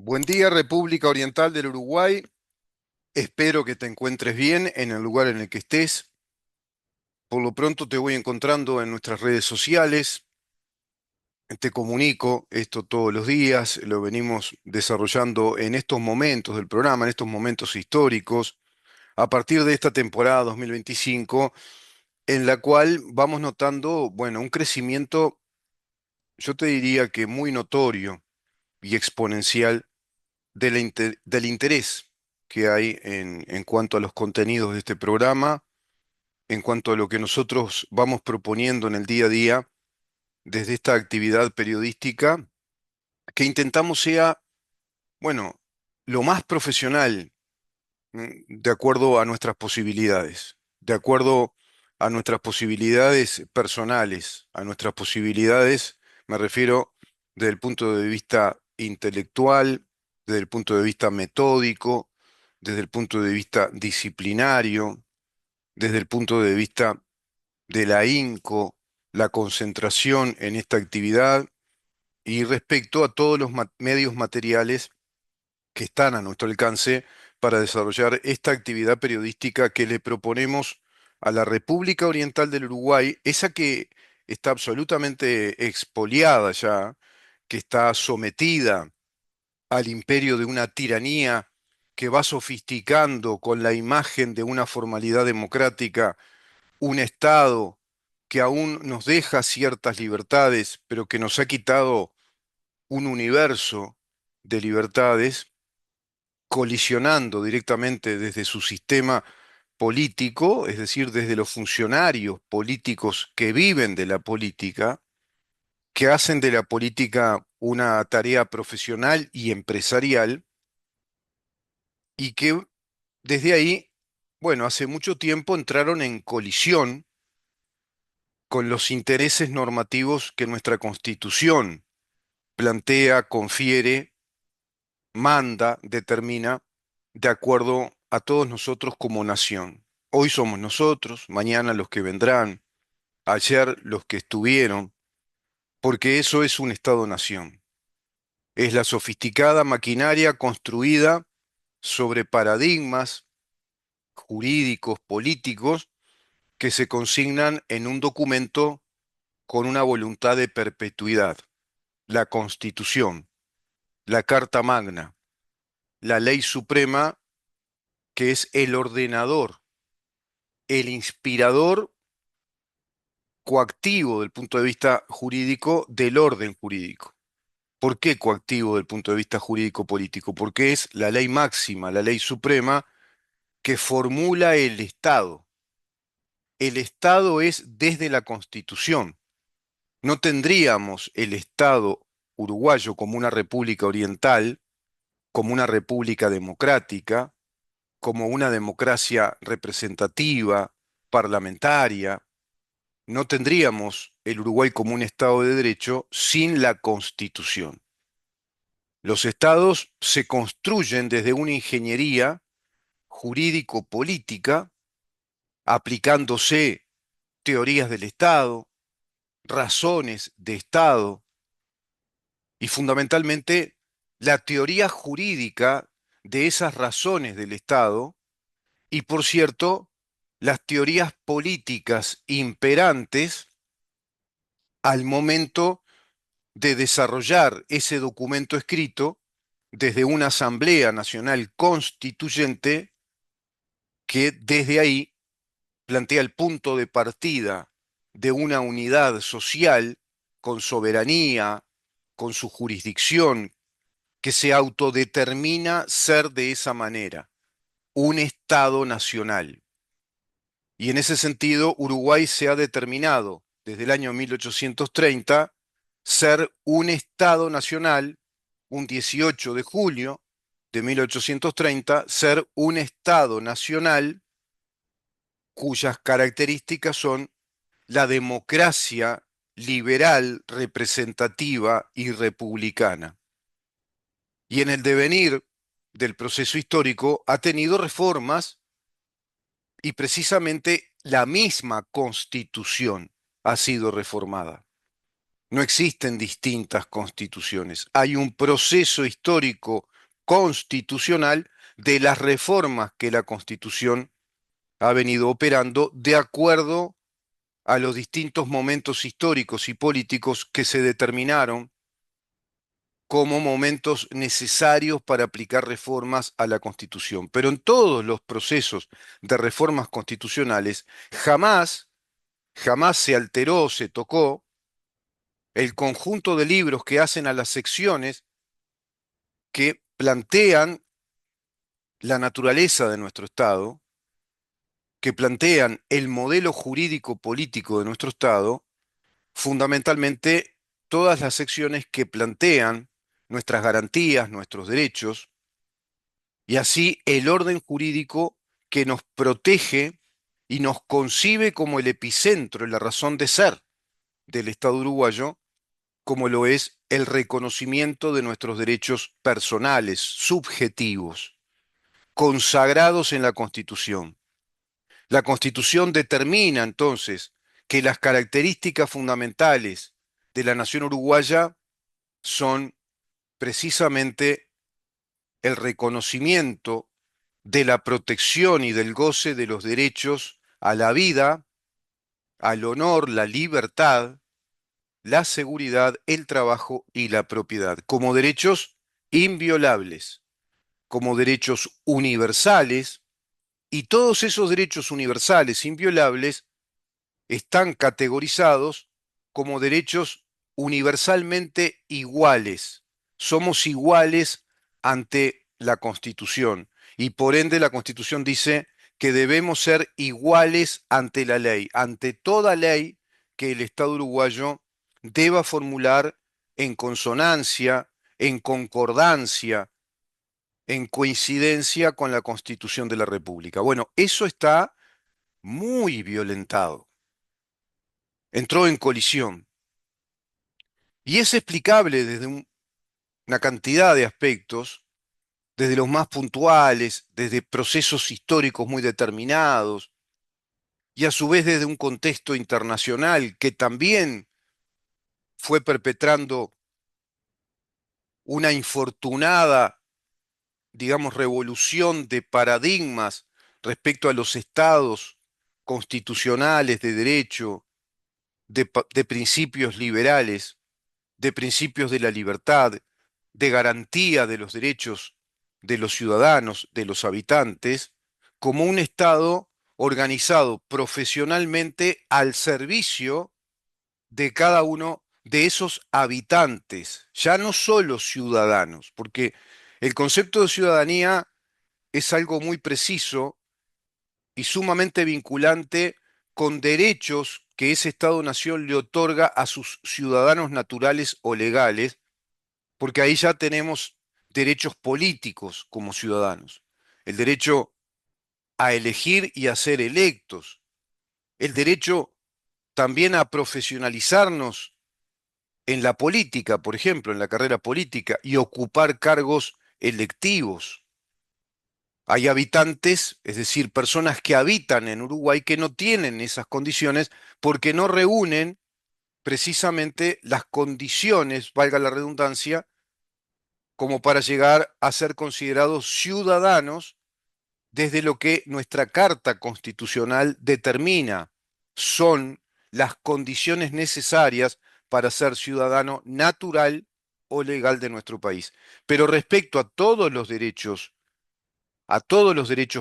Buen día, República Oriental del Uruguay. Espero que te encuentres bien en el lugar en el que estés. Por lo pronto te voy encontrando en nuestras redes sociales. Te comunico esto todos los días. Lo venimos desarrollando en estos momentos del programa, en estos momentos históricos, a partir de esta temporada 2025, en la cual vamos notando, bueno, un crecimiento, yo te diría que muy notorio y exponencial del interés que hay en cuanto a los contenidos de este programa, en cuanto a lo que nosotros vamos proponiendo en el día a día desde esta actividad periodística, que intentamos sea, bueno, lo más profesional, de acuerdo a nuestras posibilidades, de acuerdo a nuestras posibilidades personales, a nuestras posibilidades, me refiero desde el punto de vista intelectual, desde el punto de vista metódico, desde el punto de vista disciplinario, desde el punto de vista de la ahínco, la concentración en esta actividad y respecto a todos los medios materiales que están a nuestro alcance para desarrollar esta actividad periodística que le proponemos a la República Oriental del Uruguay, esa que está absolutamente expoliada ya, que está sometida al imperio de una tiranía que va sofisticando con la imagen de una formalidad democrática, un Estado que aún nos deja ciertas libertades, pero que nos ha quitado un universo de libertades, colisionando directamente desde su sistema político, es decir, desde los funcionarios políticos que viven de la política, que hacen de la política una tarea profesional y empresarial, y que desde ahí, bueno, hace mucho tiempo entraron en colisión con los intereses normativos que nuestra Constitución plantea, confiere, manda, determina, de acuerdo a todos nosotros como nación. Hoy somos nosotros, mañana los que vendrán, ayer los que estuvieron, porque eso es un Estado-nación. Es la sofisticada maquinaria construida sobre paradigmas jurídicos, políticos, que se consignan en un documento con una voluntad de perpetuidad: la Constitución, la Carta Magna, la ley suprema, que es el ordenador, el inspirador coactivo del punto de vista jurídico del orden jurídico. ¿Por qué coactivo del punto de vista jurídico político? Porque es la ley máxima, la ley suprema que formula el Estado. El Estado es desde la Constitución. No tendríamos el Estado uruguayo como una república oriental, como una república democrática, como una democracia representativa, parlamentaria. No tendríamos el Uruguay como un Estado de derecho sin la Constitución. Los estados se construyen desde una ingeniería jurídico-política, aplicándose teorías del Estado, razones de Estado y fundamentalmente la teoría jurídica de esas razones del Estado y, por cierto, las teorías políticas imperantes al momento de desarrollar ese documento escrito desde una Asamblea Nacional Constituyente que desde ahí plantea el punto de partida de una unidad social con soberanía, con su jurisdicción, que se autodetermina ser de esa manera, un Estado nacional. Y en ese sentido, Uruguay se ha determinado desde el año 1830 ser un Estado nacional, un 18 de julio de 1830, ser un Estado nacional cuyas características son la democracia liberal, representativa y republicana. Y en el devenir del proceso histórico ha tenido reformas y precisamente la misma Constitución ha sido reformada. No existen distintas constituciones. Hay un proceso histórico constitucional de las reformas que la Constitución ha venido operando de acuerdo a los distintos momentos históricos y políticos que se determinaron como momentos necesarios para aplicar reformas a la Constitución. Pero en todos los procesos de reformas constitucionales jamás se alteró, se tocó el conjunto de libros que hacen a las secciones que plantean la naturaleza de nuestro Estado, que plantean el modelo jurídico político de nuestro Estado, fundamentalmente todas las secciones que plantean nuestras garantías, nuestros derechos, y así el orden jurídico que nos protege y nos concibe como el epicentro, la razón de ser del Estado uruguayo, como lo es el reconocimiento de nuestros derechos personales, subjetivos, consagrados en la Constitución. La Constitución determina entonces que las características fundamentales de la nación uruguaya son precisamente el reconocimiento de la protección y del goce de los derechos a la vida, al honor, la libertad, la seguridad, el trabajo y la propiedad, como derechos inviolables, como derechos universales, y todos esos derechos universales inviolables están categorizados como derechos universalmente iguales. Somos iguales ante la Constitución y por ende la Constitución dice que debemos ser iguales ante la ley, ante toda ley que el Estado uruguayo deba formular en consonancia, en concordancia, en coincidencia con la Constitución de la República. Bueno, eso está muy violentado, entró en colisión. Y es explicable desde una cantidad de aspectos, desde los más puntuales, desde procesos históricos muy determinados, y a su vez desde un contexto internacional que también fue perpetrando una infortunada, digamos, revolución de paradigmas respecto a los estados constitucionales de derecho, de principios liberales, de principios de la libertad, de garantía de los derechos de los ciudadanos, de los habitantes, como un Estado organizado profesionalmente al servicio de cada uno de esos habitantes, ya no solo ciudadanos, porque el concepto de ciudadanía es algo muy preciso y sumamente vinculante con derechos que ese Estado-nación le otorga a sus ciudadanos naturales o legales, porque ahí ya tenemos derechos políticos como ciudadanos, el derecho a elegir y a ser electos, el derecho también a profesionalizarnos en la política, por ejemplo, en la carrera política, y ocupar cargos electivos. Hay habitantes, es decir, personas que habitan en Uruguay que no tienen esas condiciones porque no reúnen precisamente las condiciones, valga la redundancia, como para llegar a ser considerados ciudadanos desde lo que nuestra Carta Constitucional determina son las condiciones necesarias para ser ciudadano natural o legal de nuestro país. Pero respecto a todos los derechos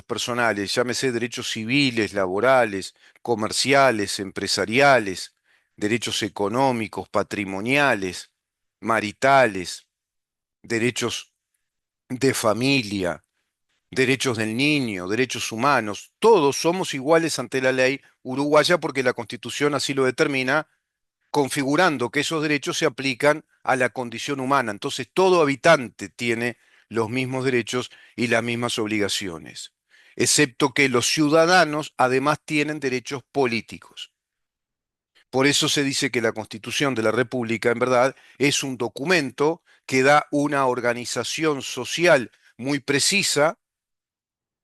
personales, llámese derechos civiles, laborales, comerciales, empresariales, derechos económicos, patrimoniales, maritales, derechos de familia, derechos del niño, derechos humanos, todos somos iguales ante la ley uruguaya porque la Constitución así lo determina, configurando que esos derechos se aplican a la condición humana. Entonces, todo habitante tiene los mismos derechos y las mismas obligaciones, excepto que los ciudadanos además tienen derechos políticos. Por eso se dice que la Constitución de la República, en verdad, es un documento que da una organización social muy precisa,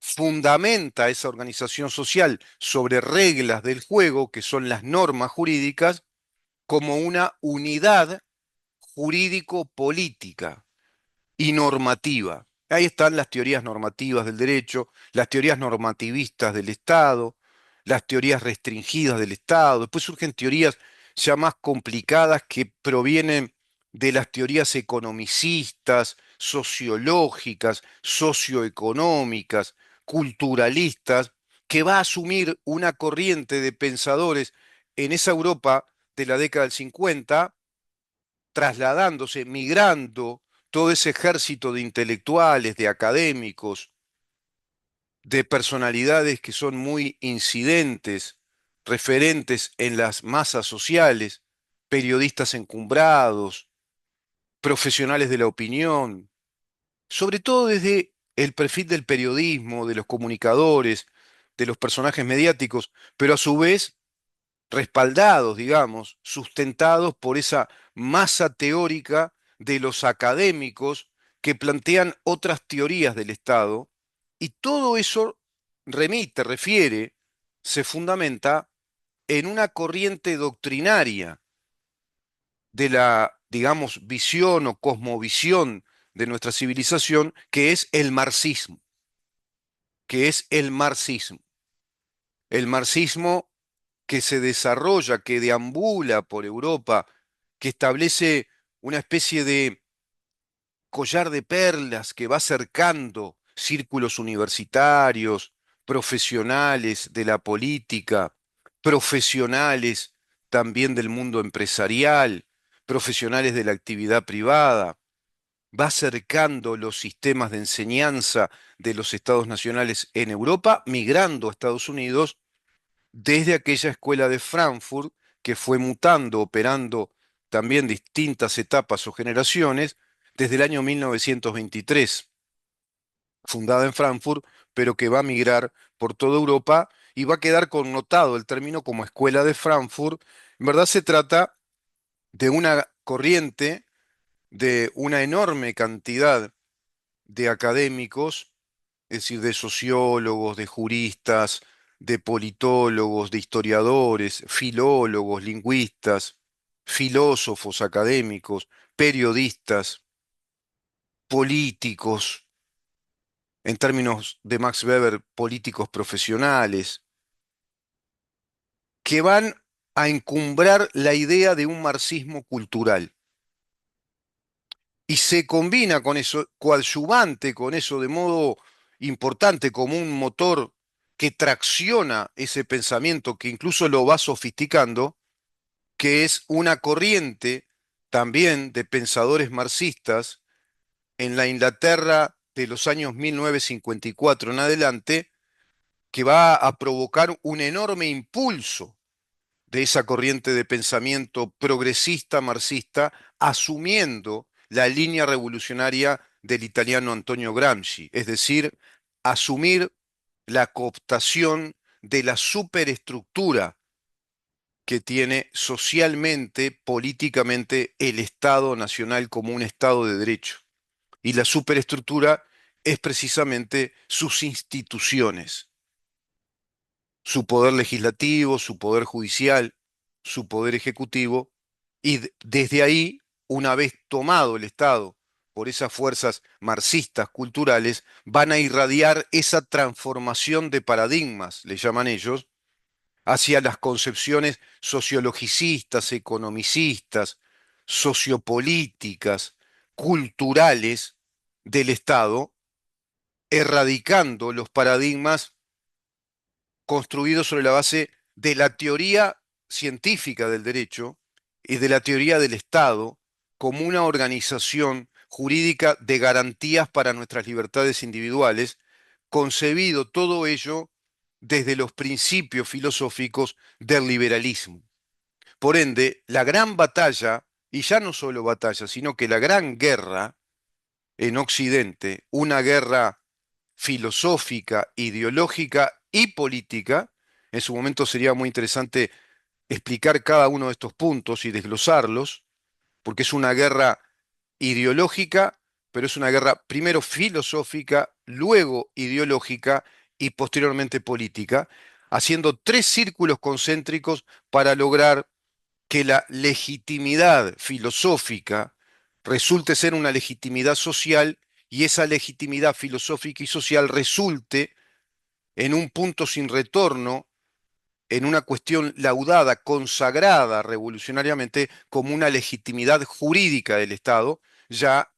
fundamenta esa organización social sobre reglas del juego, que son las normas jurídicas, como una unidad jurídico-política y normativa. Ahí están las teorías normativas del derecho, las teorías normativistas del Estado, las teorías restringidas del Estado. Después surgen teorías ya más complicadas que provienen de las teorías economicistas, sociológicas, socioeconómicas, culturalistas, que va a asumir una corriente de pensadores en esa Europa de la década del 50, trasladándose, migrando todo ese ejército de intelectuales, de académicos, de personalidades que son muy incidentes, referentes en las masas sociales, periodistas encumbrados, profesionales de la opinión, sobre todo desde el perfil del periodismo, de los comunicadores, de los personajes mediáticos, pero a su vez respaldados, digamos, sustentados por esa masa teórica de los académicos que plantean otras teorías del Estado, y todo eso refiere, se fundamenta en una corriente doctrinaria de la, digamos, visión o cosmovisión de nuestra civilización, que es el marxismo, que es el marxismo. El marxismo que se desarrolla, que deambula por Europa, que establece una especie de collar de perlas que va cercando círculos universitarios, profesionales de la política, profesionales también del mundo empresarial, profesionales de la actividad privada, va cercando los sistemas de enseñanza de los estados nacionales en Europa, migrando a Estados Unidos desde aquella escuela de Frankfurt que fue mutando, operando también distintas etapas o generaciones, desde el año 1923, fundada en Frankfurt, pero que va a migrar por toda Europa y va a quedar connotado el término como escuela de Frankfurt. En verdad se trata de una corriente de una enorme cantidad de académicos, es decir, de sociólogos, de juristas, de politólogos, de historiadores, filólogos, lingüistas, filósofos académicos, periodistas, políticos, en términos de Max Weber, políticos profesionales, que van a encumbrar la idea de un marxismo cultural. Y se combina con eso, coadyuvante con eso de modo importante, como un motor que tracciona ese pensamiento, que incluso lo va sofisticando, que es una corriente también de pensadores marxistas en la Inglaterra de los años 1954 en adelante, que va a provocar un enorme impulso de esa corriente de pensamiento progresista marxista, asumiendo la línea revolucionaria del italiano Antonio Gramsci, es decir, asumir la cooptación de la superestructura que tiene socialmente, políticamente, el Estado nacional como un Estado de derecho. Y la superestructura es precisamente sus instituciones, su poder legislativo, su poder judicial, su poder ejecutivo, y desde ahí, una vez tomado el Estado por esas fuerzas marxistas culturales, van a irradiar esa transformación de paradigmas, le llaman ellos, hacia las concepciones sociologicistas, economicistas, sociopolíticas, culturales del Estado, erradicando los paradigmas construidos sobre la base de la teoría científica del derecho y de la teoría del Estado como una organización jurídica de garantías para nuestras libertades individuales, concebido todo ello desde los principios filosóficos del liberalismo. Por ende, la gran batalla, y ya no solo batalla, sino que la gran guerra en Occidente, una guerra filosófica, ideológica y política. En su momento sería muy interesante explicar cada uno de estos puntos y desglosarlos, porque es una guerra ideológica, pero es una guerra primero filosófica, luego ideológica y posteriormente política, haciendo tres círculos concéntricos para lograr que la legitimidad filosófica resulte ser una legitimidad social y esa legitimidad filosófica y social resulte en un punto sin retorno, en una cuestión laudada, consagrada revolucionariamente como una legitimidad jurídica del Estado, ya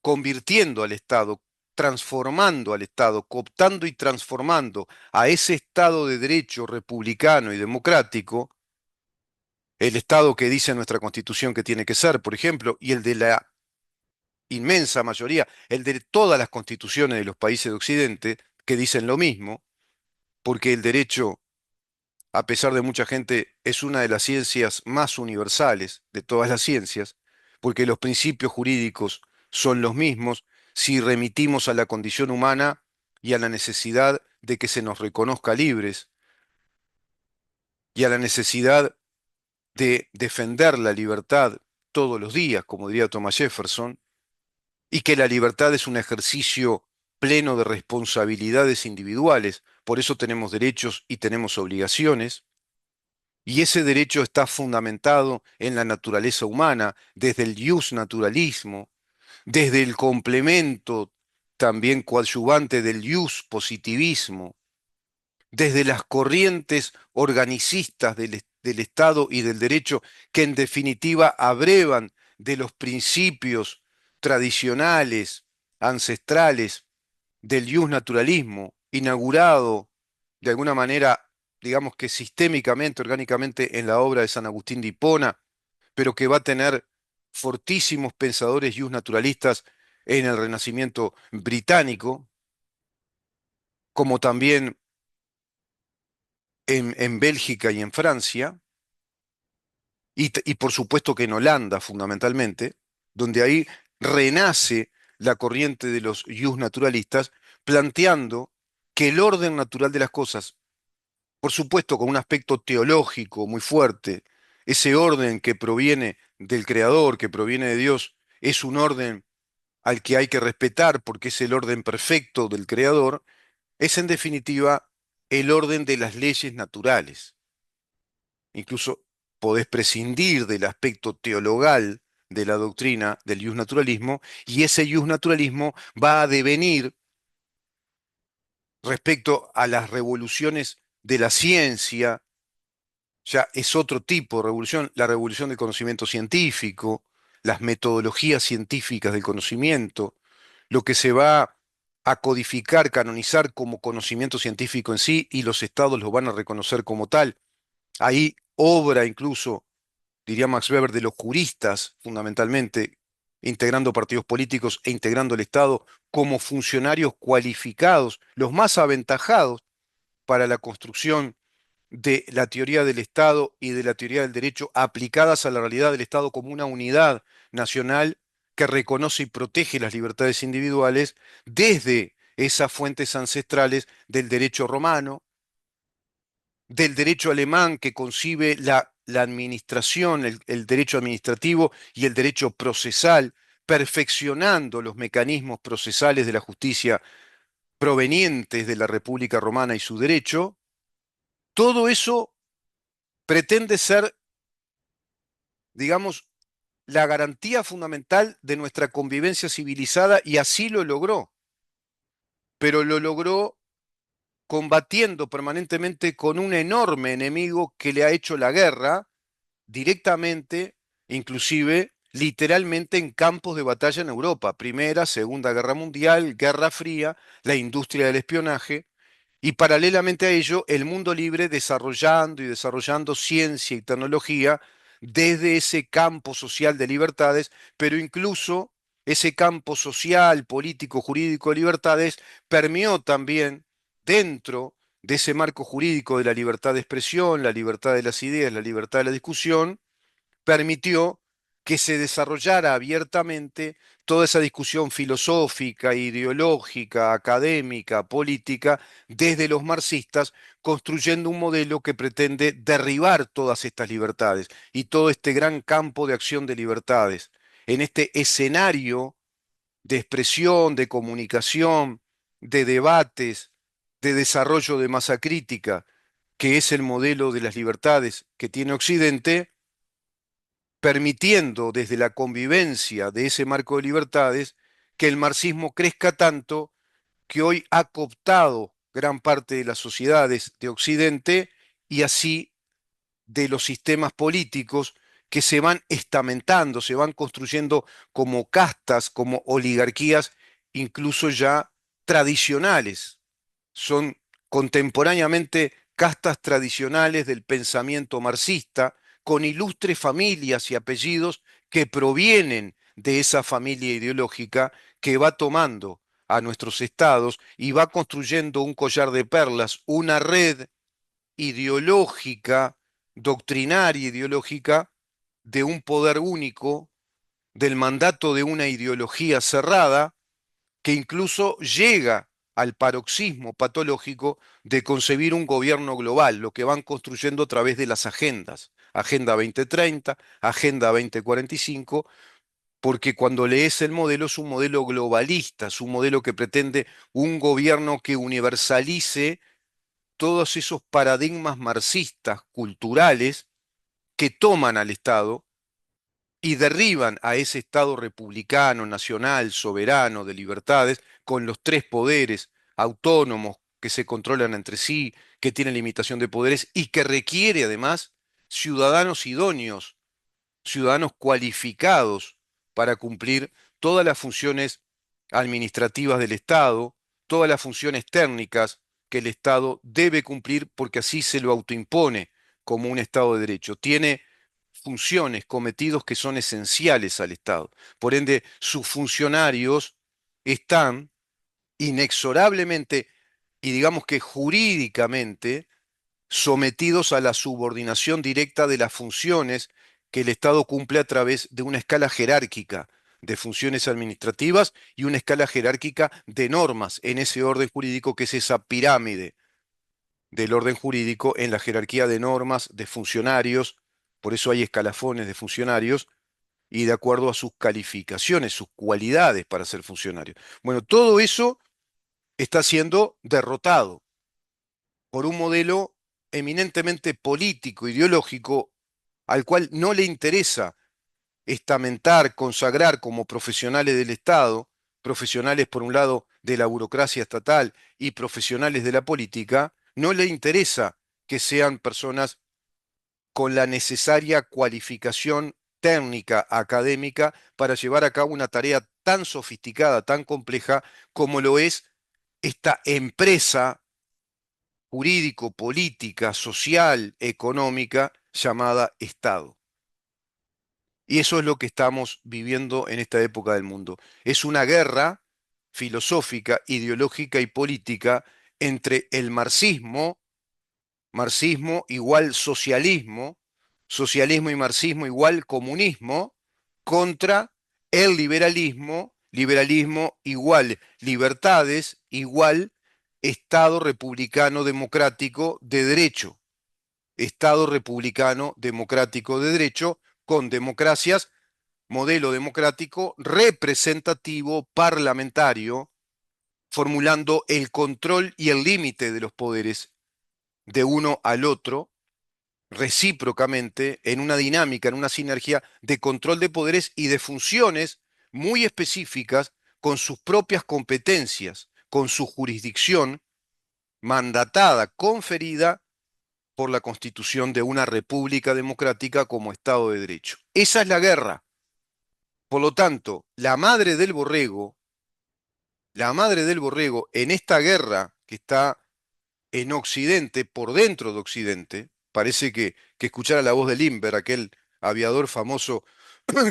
convirtiendo al Estado, transformando al Estado, cooptando y transformando a ese Estado de derecho republicano y democrático, el Estado que dice nuestra Constitución que tiene que ser, por ejemplo, y el de la inmensa mayoría, el de todas las constituciones de los países de Occidente, que dicen lo mismo, porque el derecho, a pesar de mucha gente, es una de las ciencias más universales de todas las ciencias, porque los principios jurídicos son los mismos si remitimos a la condición humana y a la necesidad de que se nos reconozca libres y a la necesidad de defender la libertad todos los días, como diría Thomas Jefferson, y que la libertad es un ejercicio pleno de responsabilidades individuales, por eso tenemos derechos y tenemos obligaciones. Y ese derecho está fundamentado en la naturaleza humana, desde el ius naturalismo, desde el complemento también coadyuvante del ius positivismo, desde las corrientes organicistas del Estado y del derecho que en definitiva abrevan de los principios tradicionales, ancestrales del ius naturalismo, inaugurado de alguna manera, digamos que sistémicamente, orgánicamente en la obra de San Agustín de Hipona, pero que va a tener fortísimos pensadores ius naturalistas en el Renacimiento británico, como también en Bélgica y en Francia, y por supuesto que en Holanda fundamentalmente, donde ahí renace la corriente de los ius naturalistas, planteando que el orden natural de las cosas, por supuesto con un aspecto teológico muy fuerte, ese orden que proviene del Creador, que proviene de Dios, es un orden al que hay que respetar porque es el orden perfecto del Creador, es en definitiva el orden de las leyes naturales. Incluso podés prescindir del aspecto teologal de la doctrina del naturalismo, y ese naturalismo va a devenir respecto a las revoluciones de la ciencia, ya es otro tipo de revolución, la revolución del conocimiento científico, las metodologías científicas del conocimiento, lo que se va a codificar, canonizar como conocimiento científico en sí, y los estados lo van a reconocer como tal. Ahí obra incluso, diría Max Weber, de los juristas, fundamentalmente, integrando partidos políticos e integrando el Estado como funcionarios cualificados, los más aventajados para la construcción de la teoría del Estado y de la teoría del derecho aplicadas a la realidad del Estado como una unidad nacional que reconoce y protege las libertades individuales desde esas fuentes ancestrales del derecho romano, del derecho alemán que concibe la administración, el derecho administrativo y el derecho procesal, perfeccionando los mecanismos procesales de la justicia provenientes de la República Romana y su derecho. Todo eso pretende ser, digamos, la garantía fundamental de nuestra convivencia civilizada, y así lo logró, pero lo logró combatiendo permanentemente con un enorme enemigo que le ha hecho la guerra directamente, inclusive literalmente en campos de batalla en Europa, Primera, Segunda Guerra Mundial, Guerra Fría, la industria del espionaje, y paralelamente a ello el mundo libre desarrollando y desarrollando ciencia y tecnología desde ese campo social de libertades, pero incluso ese campo social, político, jurídico de libertades permeó también dentro de ese marco jurídico de la libertad de expresión, la libertad de las ideas, la libertad de la discusión, permitió que se desarrollara abiertamente toda esa discusión filosófica, ideológica, académica, política, desde los marxistas, construyendo un modelo que pretende derribar todas estas libertades y todo este gran campo de acción de libertades. En este escenario de expresión, de comunicación, de debates, de desarrollo de masa crítica, que es el modelo de las libertades que tiene Occidente, permitiendo desde la convivencia de ese marco de libertades que el marxismo crezca tanto que hoy ha cooptado gran parte de las sociedades de Occidente y así de los sistemas políticos que se van estamentando, se van construyendo como castas, como oligarquías, incluso ya tradicionales. Son contemporáneamente castas tradicionales del pensamiento marxista, con ilustres familias y apellidos que provienen de esa familia ideológica que va tomando a nuestros estados y va construyendo un collar de perlas, una red ideológica, doctrinaria ideológica, de un poder único, del mandato de una ideología cerrada, que incluso llega al paroxismo patológico de concebir un gobierno global, lo que van construyendo a través de las agendas. Agenda 2030, Agenda 2045, porque cuando lees el modelo es un modelo globalista, es un modelo que pretende un gobierno que universalice todos esos paradigmas marxistas culturales que toman al Estado y derriban a ese Estado republicano, nacional, soberano, de libertades, con los tres poderes autónomos que se controlan entre sí, que tienen limitación de poderes y que requiere además ciudadanos idóneos, ciudadanos cualificados para cumplir todas las funciones administrativas del Estado, todas las funciones técnicas que el Estado debe cumplir porque así se lo autoimpone como un Estado de derecho. Tiene funciones, cometidos que son esenciales al Estado. Por ende, sus funcionarios están inexorablemente y digamos que jurídicamente sometidos a la subordinación directa de las funciones que el Estado cumple a través de una escala jerárquica de funciones administrativas y una escala jerárquica de normas en ese orden jurídico que es esa pirámide del orden jurídico en la jerarquía de normas de funcionarios, por eso hay escalafones de funcionarios y de acuerdo a sus calificaciones, sus cualidades para ser funcionario. Bueno, todo eso está siendo derrotado por un modelo eminentemente político, ideológico, al cual no le interesa estamentar, consagrar como profesionales del Estado, profesionales por un lado de la burocracia estatal y profesionales de la política, no le interesa que sean personas con la necesaria cualificación técnica, académica, para llevar a cabo una tarea tan sofisticada, tan compleja como lo es esta empresa jurídico, política, social, económica llamada Estado. Y eso es lo que estamos viviendo en esta época del mundo. Es una guerra filosófica, ideológica y política entre el marxismo, marxismo igual socialismo, socialismo y marxismo igual comunismo, contra el liberalismo, liberalismo igual libertades, igual Estado republicano democrático de derecho. Estado republicano democrático de derecho con democracias, modelo democrático representativo parlamentario, formulando el control y el límite de los poderes de uno al otro recíprocamente en una dinámica, en una sinergia de control de poderes y de funciones muy específicas con sus propias competencias, con su jurisdicción mandatada, conferida por la constitución de una república democrática como Estado de Derecho. Esa es la guerra. Por lo tanto, la madre del borrego en esta guerra que está en Occidente, por dentro de Occidente, parece que escuchara la voz de Lindbergh, aquel aviador famoso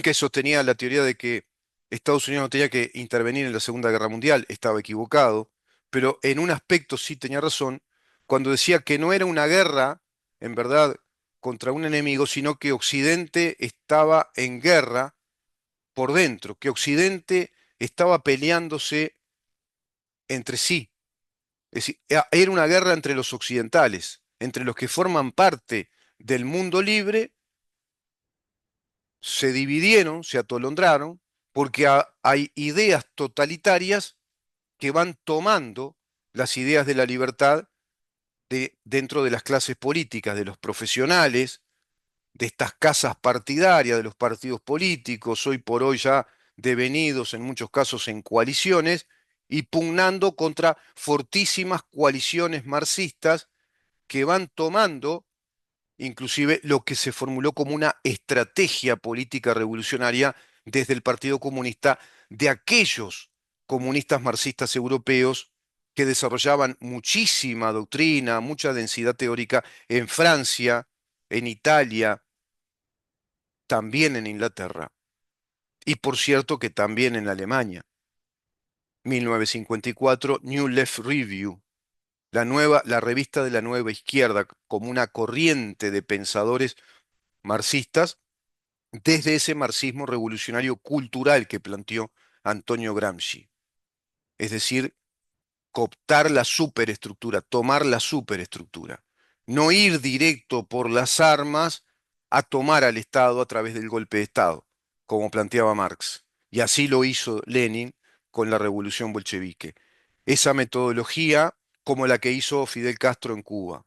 que sostenía la teoría de que Estados Unidos no tenía que intervenir en la Segunda Guerra Mundial, estaba equivocado, pero en un aspecto sí tenía razón, cuando decía que no era una guerra, en verdad, contra un enemigo, sino que Occidente estaba en guerra por dentro, que Occidente estaba peleándose entre sí. Es decir, era una guerra entre los occidentales, entre los que forman parte del mundo libre, se dividieron, se atolondraron, porque hay ideas totalitarias que van tomando las ideas de la libertad dentro de las clases políticas, de los profesionales, de estas casas partidarias, de los partidos políticos, hoy por hoy ya devenidos en muchos casos en coaliciones y pugnando contra fortísimas coaliciones marxistas que van tomando inclusive lo que se formuló como una estrategia política revolucionaria desde el Partido Comunista de aquellos comunistas marxistas europeos que desarrollaban muchísima doctrina, mucha densidad teórica en Francia, en Italia, también en Inglaterra y por cierto que también en Alemania. 1954, New Left Review, la revista de la nueva izquierda, como una corriente de pensadores marxistas desde ese marxismo revolucionario cultural que planteó Antonio Gramsci. Es decir, cooptar la superestructura, tomar la superestructura. No ir directo por las armas a tomar al Estado a través del golpe de Estado, como planteaba Marx. Y así lo hizo Lenin con la revolución bolchevique. Esa metodología como la que hizo Fidel Castro en Cuba.